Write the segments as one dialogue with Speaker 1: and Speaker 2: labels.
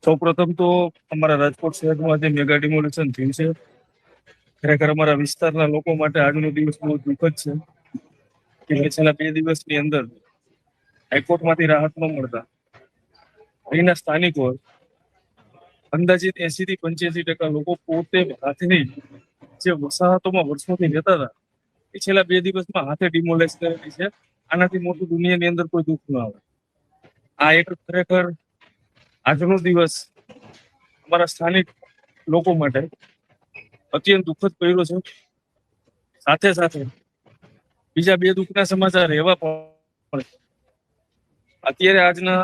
Speaker 1: સૌપ્રથમ તો અમારા રાજકોટ શહેરમાં જે મેગા ડિમોલેશન થયું છે, ખરેખર અમારા વિસ્તારના લોકો માટે આજનો દિવસ બહુ દુઃખદ છે કે છેલ્લા 2 દિવસની અંદર હાઈકોર્ટમાંથી રાહત ન મળતા અહીંના સ્થાનિકો અંદાજિત 80 થી 85% લોકો પોતે હાથની જે વસાહતોમાં વર્ષોથી રહેતા હતા એ છેલ્લા 2 દિવસમાં હાથે ડિમોલેશ કરેલી છે. આનાથી મોટું દુનિયાની અંદર કોઈ દુઃખ ન આવે. આ એક ખરેખર આજનો દિવસ અમારા સ્થાનિક લોકો માટે અત્યંત દુઃખદ પડ્યો છે. સાથે સાથે બીજા 2 દુઃખના સમાચાર એવા પણ અત્યારે આજના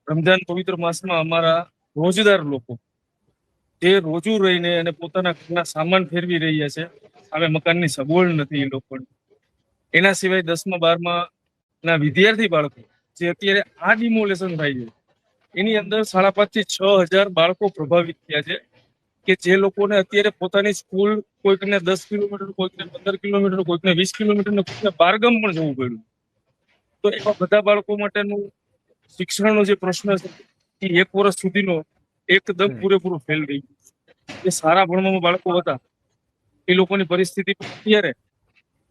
Speaker 1: રમજાન પવિત્ર માસમાં અમારા રોજદાર લોકો જે રોજુ રહીને અને પોતાના ઘરના સામાન ફેરવી રહ્યા છે, હવે મકાનની સગવડ નથી એ લોકોને. એના સિવાય 10મા 12મા ના વિદ્યાર્થી બાળકો જે અત્યારે આ ડિમોલેશન થાય છે એની અંદર 5,500 થી 6,000 બાળકો પ્રભાવિત થયા છે કે જે લોકોને અત્યારે પોતાની સ્કૂલ કોઈકને 10 કિલોમીટર, કોઈકને 15 કિલોમીટર, કોઈકને 20 કિલોમીટર ને કોઈકને બારગામ પણ જવું પડ્યું. તો એવા બધા બાળકો માટેનું શિક્ષણનો જે પ્રશ્ન છે એ 1 વર્ષ સુધીનો એકદમ પૂરેપૂરો ફેલ રહી ગયો. જે સારા ભણવામાં બાળકો હતા એ લોકોની પરિસ્થિતિ અત્યારે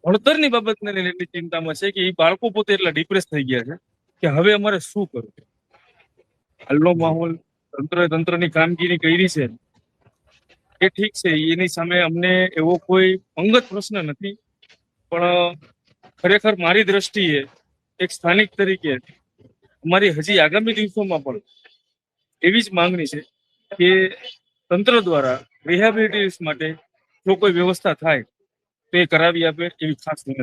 Speaker 1: ભણતરની બાબતને લઈને એટલી ચિંતામાં છે કે એ બાળકો પોતે એટલા ડિપ્રેસ થઈ ગયા છે કે હવે અમારે શું કરવું. હાલનો માહોલ તંત્રની કામગીરી કરી છે એ ઠીક છે, એની સામે અમને એવો કોઈ અંગત પ્રશ્ન નથી, પણ ખરેખર મારી દ્રષ્ટિએ એક સ્થાનિક તરીકે અમારી હજી આગામી દિવસોમાં પણ એવી જ માંગણી છે કે તંત્ર દ્વારા રિહેબિલિટેશન માટે જો કોઈ વ્યવસ્થા થાય તો એ કરાવી આપે એવી ખાસ વિનંતી.